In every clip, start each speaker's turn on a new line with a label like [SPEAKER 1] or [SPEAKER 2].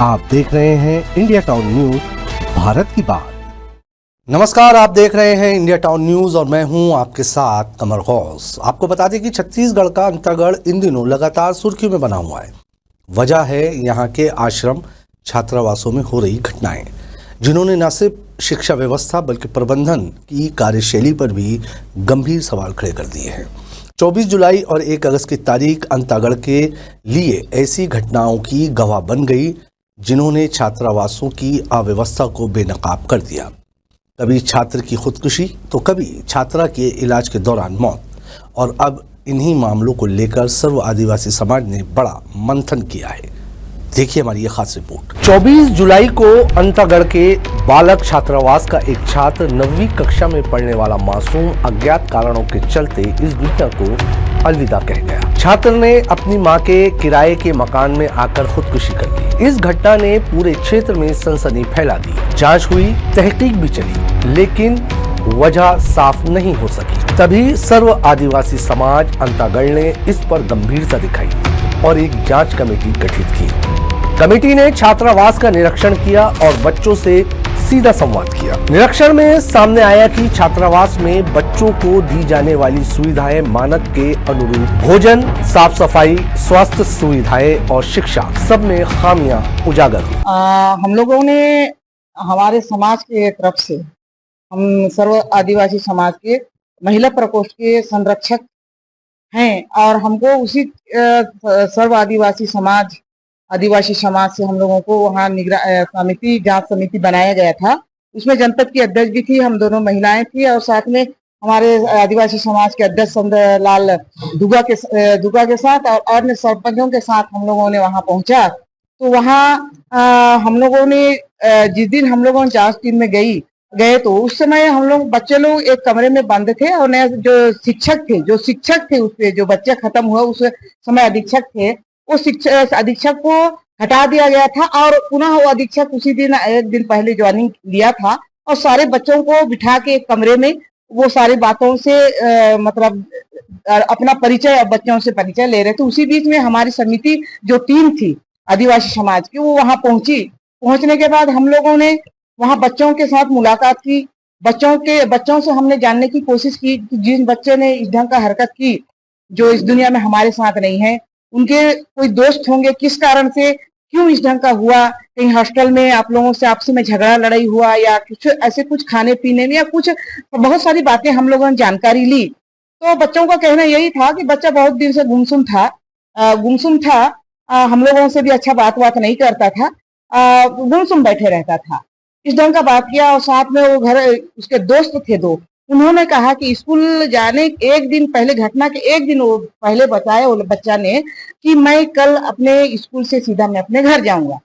[SPEAKER 1] आप देख रहे हैं इंडिया टाउन न्यूज, भारत की बात। नमस्कार, आप देख रहे हैं इंडिया टाउन न्यूज और मैं हूं आपके साथ कमर गौस। आपको बता दें कि छत्तीसगढ़ का अंतागढ़ इन दिनों लगातार सुर्खियों में बना हुआ है। वजह है यहाँ के आश्रम छात्रावासों में हो रही घटनाएं, जिन्होंने न सिर्फ शिक्षा व्यवस्था बल्कि प्रबंधन की कार्यशैली पर भी गंभीर सवाल खड़े कर दिए हैं। 24 जुलाई और 1 अगस्त की तारीख अंतागढ़ के लिए ऐसी घटनाओं की गवाह बन गई, जिन्होंने छात्रावासों की अव्यवस्था को बेनकाब कर दिया। कभी छात्र की खुदकुशी तो कभी छात्रा के इलाज के दौरान मौत। और अब इन्हीं मामलों को लेकर सर्व आदिवासी समाज ने बड़ा मंथन किया है। देखिए हमारी ये खास रिपोर्ट। 24 जुलाई को अंतागढ़ के बालक छात्रावास का एक छात्र 9वीं कक्षा में पढ़ने वाला मासूम अज्ञात कारणों के चलते इस दुनिया को अलविदा कह गया। छात्र ने अपनी मां के किराए के मकान में आकर खुदकुशी कर ली। इस घटना ने पूरे क्षेत्र में सनसनी फैला दी। जांच हुई, तहकीक भी चली, लेकिन वजह साफ नहीं हो सकी। तभी सर्व आदिवासी समाज अंतागढ़ ने इस पर गंभीरता दिखाई और एक जांच कमेटी गठित की। कमेटी ने छात्रावास का निरीक्षण किया और बच्चों से सीधा संवाद किया। निरीक्षण में सामने आया कि छात्रावास में बच्चों को दी जाने वाली सुविधाएं मानक के अनुरूप भोजन, साफ सफाई, स्वास्थ्य सुविधाएं और शिक्षा सब में खामियां उजागर हुई।
[SPEAKER 2] हम लोगों ने हमारे समाज के तरफ से, हम सर्व आदिवासी समाज के महिला प्रकोष्ठ के संरक्षक हैं और हमको उसी सर्व आदिवासी समाज से हम लोगों को वहाँ जांच समिति बनाया गया था। उसमें जनपद की अध्यक्ष भी थी, हम दोनों महिलाएं थी और साथ में हमारे आदिवासी समाज के अध्यक्ष चंद्रलाल दुगा के साथ और अन्य सरपंचों के साथ हम लोगों ने वहाँ पहुंचा। तो वहाँ हम लोगों ने जिस दिन हम लोगों जांच टीम में गए तो उस समय हम लोग बच्चे लोग एक कमरे में बंद थे और जो शिक्षक थे उस पे जो बच्चे खत्म हुआ उस समय अधीक्षक थे, वो अधीक्षक को हटा दिया गया था और पुनः वो अधीक्षक उसी दिन एक दिन पहले ज्वाइनिंग लिया था और सारे बच्चों को बिठा के एक कमरे में वो सारी बातों से मतलब अपना परिचय बच्चों से परिचय ले रहे थे। उसी बीच में हमारी समिति जो टीम थी आदिवासी समाज की, वो वहां पहुंची। पहुंचने के बाद हम लोगों ने वहां बच्चों के साथ मुलाकात की। बच्चों से हमने जानने की कोशिश की कि जिन बच्चे ने इस ढंग का हरकत की, जो इस दुनिया में हमारे साथ नहीं है, उनके कोई दोस्त होंगे, किस कारण से, क्यों इस ढंग का हुआ, कहीं हॉस्टल में आप लोगों से आपसी में झगड़ा लड़ाई हुआ या कुछ ऐसे कुछ खाने पीने में या कुछ बहुत सारी बातें हम लोगों ने जानकारी ली। तो बच्चों का कहना यही था कि बच्चा बहुत दिन से गुमसुम था, हम लोगों से भी अच्छा बात नहीं करता था, गुमसुम बैठे रहता था। इस ढंग का बात किया और साथ में वो घर उसके दोस्त थे दो, उन्होंने कहा कि स्कूल जाने एक दिन पहले, घटना के एक दिन वो पहले बताया वो बच्चा ने कि मैं कल अपने स्कूल से सीधा मैं अपने घर जाऊंगा।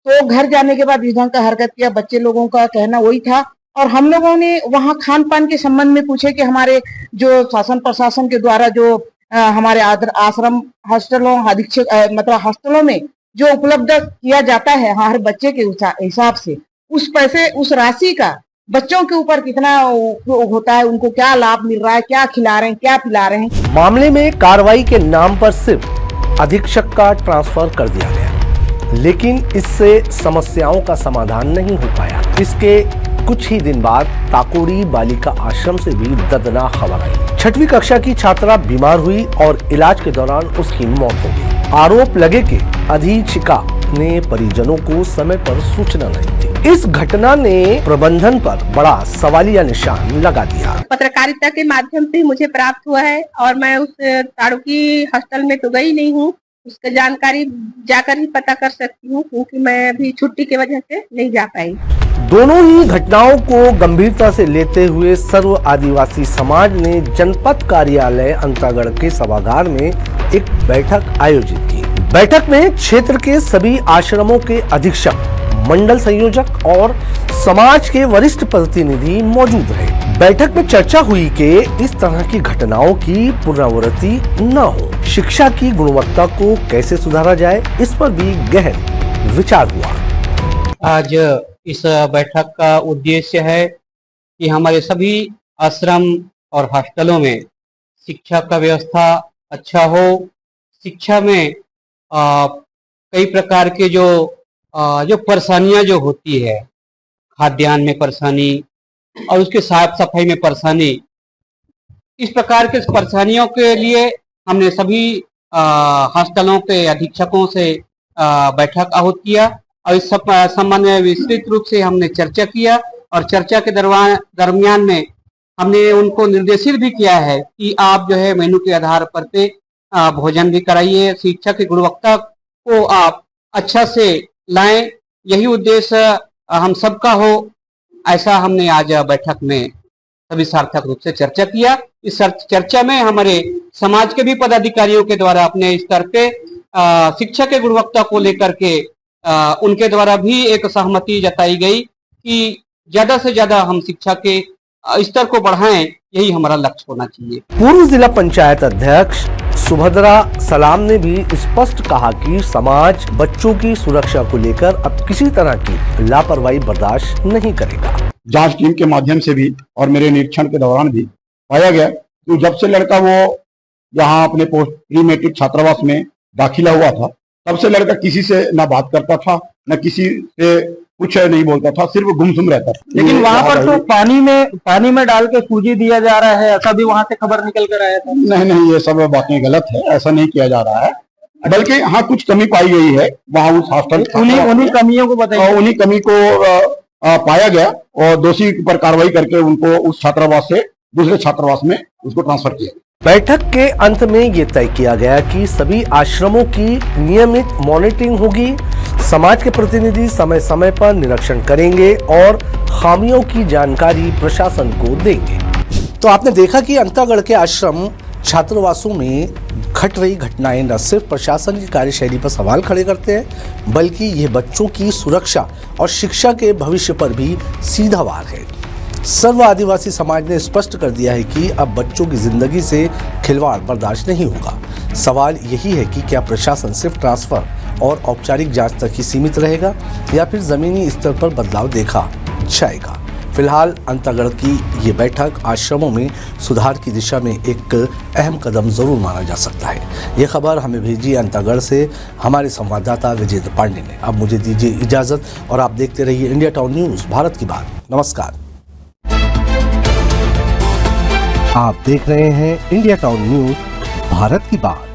[SPEAKER 2] तो घर जाने के बाद इस ढंग का हरकत किया। बच्चे लोगों का कहना वही था और हम लोगों ने वहाँ खान पान के संबंध में पूछे कि हमारे जो शासन प्रशासन के द्वारा जो हमारे आश्रम हॉस्टलों मतलब हॉस्टलों में जो उपलब्ध किया जाता है हर बच्चे के हिसाब से, उस पैसे उस राशि का बच्चों के ऊपर कितना होता है, उनको क्या लाभ मिल रहा है, क्या खिला रहे हैं, क्या पिला रहे हैं।
[SPEAKER 1] मामले में कार्रवाई के नाम पर सिर्फ अधीक्षक का ट्रांसफर कर दिया गया, लेकिन इससे समस्याओं का समाधान नहीं हो पाया। इसके कुछ ही दिन बाद ताकोड़ी बालिका आश्रम से भी दर्दनाक खबर आई। 6वीं कक्षा की छात्रा बीमार हुई और इलाज के दौरान उसकी मौत हो गई। आरोप लगे कि अधीक्षिका ने परिजनों को समय पर सूचना नहीं दी। इस घटना ने प्रबंधन पर बड़ा सवालिया निशान लगा दिया।
[SPEAKER 3] पत्रकारिता के माध्यम से मुझे प्राप्त हुआ है और मैं उस ताड़ुकी हॉस्टल में तो गई नहीं हूँ, उसका जानकारी जाकर ही पता कर सकती हूँ क्योंकि मैं अभी छुट्टी की वजह से नहीं जा पाई।
[SPEAKER 1] दोनों ही घटनाओं को गंभीरता से लेते हुए सर्व आदिवासी समाज ने जनपद कार्यालय अंतागढ़ के सभागार में एक बैठक आयोजित की। बैठक में क्षेत्र के सभी आश्रमों के अधीक्षक, मंडल संयोजक और समाज के वरिष्ठ प्रतिनिधि मौजूद रहे। बैठक में चर्चा हुई कि इस तरह की घटनाओं की पुनरावृत्ति न हो, शिक्षा की गुणवत्ता को कैसे सुधारा जाए, इस पर भी गहन विचार हुआ।
[SPEAKER 4] आज इस बैठक का उद्देश्य है कि हमारे सभी आश्रम और हॉस्टलों में शिक्षा का व्यवस्था अच्छा हो। शिक्षा में कई प्रकार के जो जो परेशानियां जो होती है, खाद्यान्न में परेशानी और उसके साफ सफाई में परेशानी, इस प्रकार के परेशानियों के लिए हमने सभी हॉस्टलों के अधीक्षकों से बैठक आहूत किया और इस संबंध में विस्तृत रूप से हमने चर्चा किया और चर्चा के दरमियान में हमने उनको निर्देशित भी किया है कि आप जो है मेनू के आधार पर पे भोजन भी कराइए, शिक्षा की गुणवत्ता को आप अच्छा से लाएं, यही उद्देश्य हम सबका हो, ऐसा हमने आज बैठक में सभी सार्थक रूप से चर्चा किया। इस चर्चा में हमारे समाज के भी पदाधिकारियों के द्वारा अपने स्तर पे शिक्षा के गुणवत्ता को लेकर के उनके द्वारा भी एक सहमति जताई गई कि ज्यादा से ज्यादा हम शिक्षा के स्तर को बढ़ाएं, यही हमारा लक्ष्य होना चाहिए।
[SPEAKER 1] पूर्व जिला पंचायत अध्यक्ष सुभद्रा सलाम ने भी स्पष्ट कहा कि समाज बच्चों की सुरक्षा को लेकर अब किसी तरह की लापरवाही बर्दाश्त नहीं करेगा।
[SPEAKER 5] जांच टीम के माध्यम से भी और मेरे निरीक्षण के दौरान भी पाया गया कि जब से लड़का वो यहाँ अपने पोस्ट प्री मैट्रिक छात्रावास में दाखिला हुआ था, तब से लड़का किसी से ना बात करता था, न किसी से कुछ नहीं बोलता था, सिर्फ गुमसुम रहता था।
[SPEAKER 6] लेकिन वहाँ पर तो पानी में डाल के सूजी दिया जा रहा है, ऐसा भी वहाँ से खबर निकल कर आया था।
[SPEAKER 5] नहीं, ये सब बातें गलत है, ऐसा नहीं किया जा रहा है, बल्कि हाँ कुछ कमी पाई गई है वहाँ उस हॉस्टल।
[SPEAKER 6] उन्हीं कमियों को बताइए।
[SPEAKER 5] उन्हीं कमी को पाया गया और दोषी पर कार्रवाई करके उनको उस छात्रावास से दूसरे छात्रावास में उसको ट्रांसफर किया।
[SPEAKER 1] बैठक के अंत में ये तय किया गया कि सभी आश्रमों की नियमित मॉनिटरिंग होगी, समाज के प्रतिनिधि समय समय पर निरीक्षण करेंगे और खामियों की जानकारी प्रशासन को देंगे। तो आपने देखा कि अंतागढ़ के आश्रम छात्रावासों में घट रही घटनाएं न सिर्फ प्रशासन की कार्यशैली पर सवाल खड़े करते हैं, बल्कि ये बच्चों की सुरक्षा और शिक्षा के भविष्य पर भी सीधा वार है। सर्व आदिवासी समाज ने स्पष्ट कर दिया है कि अब बच्चों की जिंदगी से खिलवाड़ बर्दाश्त नहीं होगा। सवाल यही है कि क्या प्रशासन सिर्फ ट्रांसफर और औपचारिक जांच तक ही सीमित रहेगा या फिर जमीनी स्तर पर बदलाव देखा जाएगा। फिलहाल अंतागढ़ की ये बैठक आश्रमों में सुधार की दिशा में एक अहम कदम जरूर माना जा सकता है। ये खबर हमें भेजी अंतागढ़ से हमारे संवाददाता विजेंद्र पांडे ने। अब मुझे दीजिए इजाजत और आप देखते रहिए इंडिया टाउन न्यूज, भारत की बात। नमस्कार। आप देख रहे हैं इंडिया टाउन न्यूज, भारत की बात।